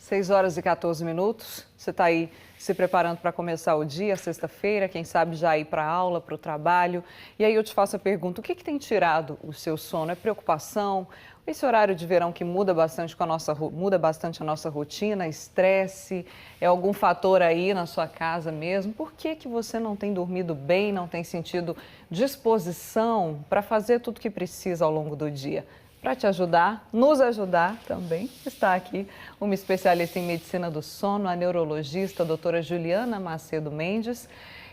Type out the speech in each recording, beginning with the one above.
6 horas e 14 minutos. Você está aí se preparando para começar o dia, sexta-feira, quem sabe já ir para a aula, para o trabalho. E aí eu te faço a pergunta, o que tem tirado o seu sono? É preocupação? Esse horário de verão que muda bastante a nossa rotina, estresse, é algum fator aí na sua casa mesmo? Por que você não tem dormido bem, não tem sentido disposição para fazer tudo o que precisa ao longo do dia? Para te ajudar, nos ajudar também, está aqui uma especialista em medicina do sono, a neurologista, a doutora Juliana Macedo Mendes.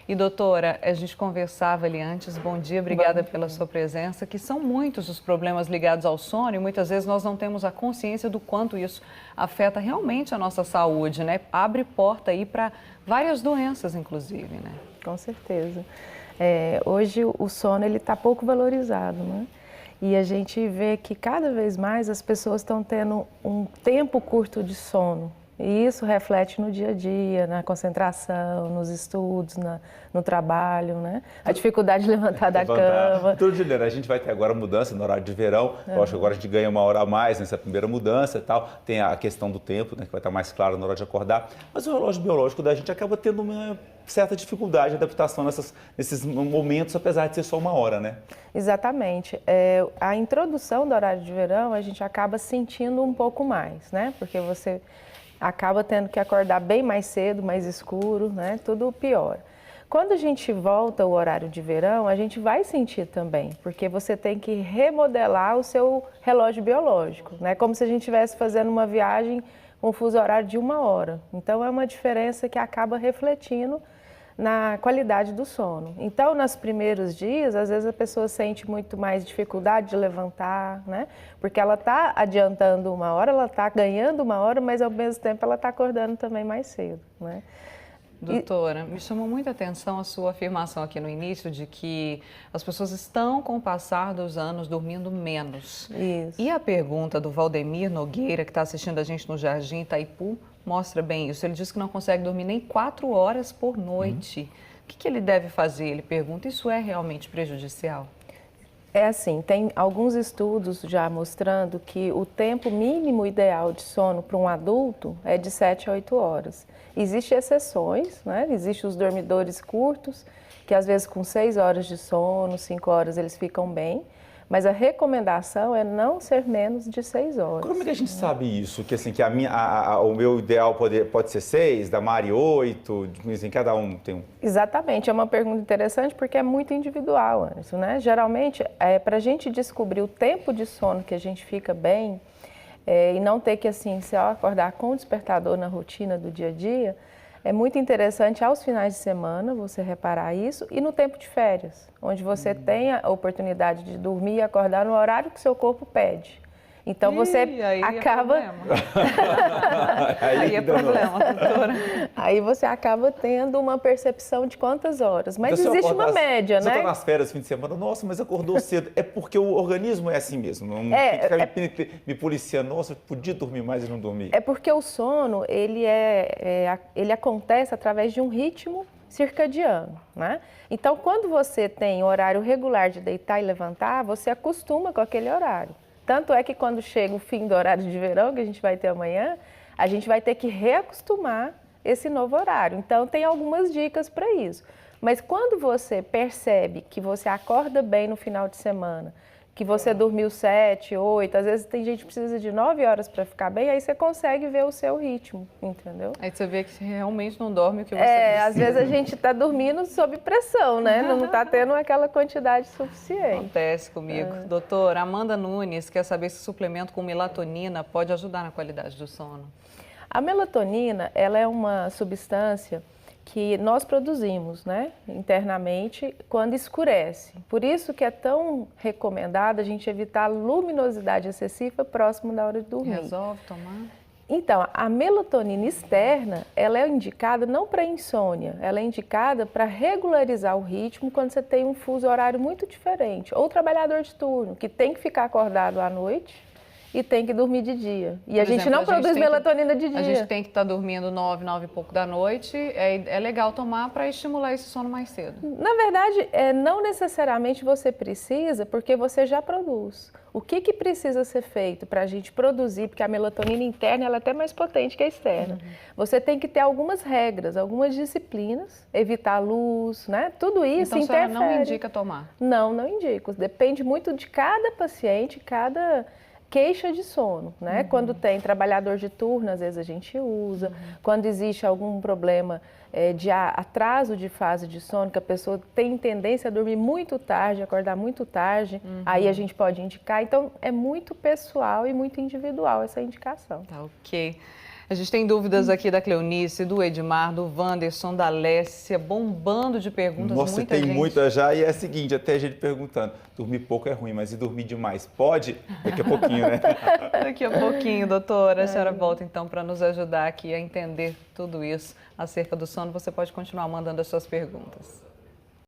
E doutora, a gente conversava ali antes, bom dia, obrigada pela sua presença, que são muitos os problemas ligados ao sono e muitas vezes nós não temos a consciência do quanto isso afeta realmente a nossa saúde, né? Abre porta aí para várias doenças, inclusive, né? Com certeza. Hoje o sono ele está pouco valorizado, né? E a gente vê que cada vez mais as pessoas estão tendo um tempo curto de sono. E isso reflete no dia a dia, na concentração, nos estudos, no trabalho, né? A dificuldade de levantar da cama. Tudo, Juliana, a gente vai ter agora mudança no horário de verão. Eu acho que agora a gente ganha 1 hora a mais nessa primeira mudança e tal. Tem a questão do tempo, né, que vai estar mais claro na hora de acordar. Mas o relógio biológico da gente acaba tendo uma certa dificuldade de adaptação nesses momentos, apesar de ser só 1 hora, né? Exatamente. A introdução do horário de verão, a gente acaba sentindo um pouco mais, né? Porque você acaba tendo que acordar bem mais cedo, mais escuro, né? Tudo pior. Quando a gente volta ao horário de verão, a gente vai sentir também, porque você tem que remodelar o seu relógio biológico, né? Como se a gente estivesse fazendo uma viagem com um fuso horário de 1 hora. Então, é uma diferença que acaba refletindo na qualidade do sono. Então, nos primeiros dias, às vezes a pessoa sente muito mais dificuldade de levantar, né? Porque ela está adiantando 1 hora, ela está ganhando 1 hora, mas ao mesmo tempo ela está acordando também mais cedo, né? Doutora, me chamou muita atenção a sua afirmação aqui no início de que as pessoas estão, com o passar dos anos, dormindo menos. Isso. E a pergunta do Valdemir Nogueira, que está assistindo a gente no Jardim Itaipu, mostra bem isso. Ele diz que não consegue dormir nem 4 horas por noite. O que ele deve fazer? Ele pergunta, isso é realmente prejudicial? É assim, tem alguns estudos já mostrando que o tempo mínimo ideal de sono para um adulto é de 7 a 8 horas. Existem exceções, né? Existem os dormidores curtos, que às vezes com 6 horas de sono, 5 horas eles ficam bem, mas a recomendação é não ser menos de 6 horas. Como é que a gente sabe isso? Que assim, que o meu ideal pode ser 6, da Mari 8, assim, cada um tem um... Exatamente, é uma pergunta interessante porque é muito individual, Anderson, né? Geralmente, para a gente descobrir o tempo de sono que a gente fica bem e não ter que, assim, se acordar com o despertador na rotina do dia a dia, é muito interessante aos finais de semana você reparar isso e no tempo de férias, onde você tem a oportunidade de dormir e acordar no horário que seu corpo pede. Então você acaba... Aí é problema, doutora. Aí você acaba tendo uma percepção de quantas horas. Mas então, existe uma média, você né? Você está nas férias, fim de semana, nossa, mas acordou cedo. É porque o organismo é assim mesmo. Não tem que ficar me policiando, nossa, eu podia dormir mais e não dormir. É porque o sono, ele acontece através de um ritmo circadiano, né? Então, quando você tem horário regular de deitar e levantar, você acostuma com aquele horário. Tanto é que quando chega o fim do horário de verão, que a gente vai ter amanhã, a gente vai ter que reacostumar esse novo horário. Então, tem algumas dicas para isso. Mas quando você percebe que você acorda bem no final de semana, que você dormiu 7, 8, às vezes tem gente que precisa de 9 horas para ficar bem, aí você consegue ver o seu ritmo, entendeu? Aí você vê que você realmente não dorme o que você precisa. Às vezes a gente está dormindo sob pressão, né? Não está tendo aquela quantidade suficiente. Acontece comigo. Doutora, Amanda Nunes quer saber se o suplemento com melatonina pode ajudar na qualidade do sono. A melatonina, ela é uma substância que nós produzimos, né, internamente quando escurece. Por isso que é tão recomendado a gente evitar a luminosidade excessiva próximo da hora de dormir. Resolve tomar? Então, a melatonina externa, ela é indicada não para insônia, ela é indicada para regularizar o ritmo quando você tem um fuso horário muito diferente. Ou trabalhador de turno, que tem que ficar acordado à noite e tem que dormir de dia. E Por a gente exemplo, não a gente produz tem que- melatonina de dia. A gente tem que estar dormindo 9, 9 e pouco da noite. É legal tomar para estimular esse sono mais cedo. Na verdade, não necessariamente você precisa, porque você já produz. O que precisa ser feito para a gente produzir? Porque a melatonina interna ela é até mais potente que a externa. Você tem que ter algumas regras, algumas disciplinas, evitar a luz, né? Tudo isso Então, a senhora interfere. não indica tomar? Não indico. Depende muito de cada paciente, cada queixa de sono, né? Quando tem trabalhador de turno, às vezes a gente usa. Quando existe algum problema de atraso de fase de sono, que a pessoa tem tendência a dormir muito tarde, acordar muito tarde, aí a gente pode indicar. Então, é muito pessoal e muito individual essa indicação. Tá, ok. A gente tem dúvidas aqui da Cleonice, do Edmar, do Wanderson, da Lécia, bombando de perguntas. Nossa, muita tem gente. muita já. E é o seguinte, até gente perguntando, dormir pouco é ruim, mas e dormir demais? Pode? Daqui a pouquinho, né? Daqui a pouquinho, doutora, a senhora volta então para nos ajudar aqui a entender tudo isso acerca do sono. Você pode continuar mandando as suas perguntas.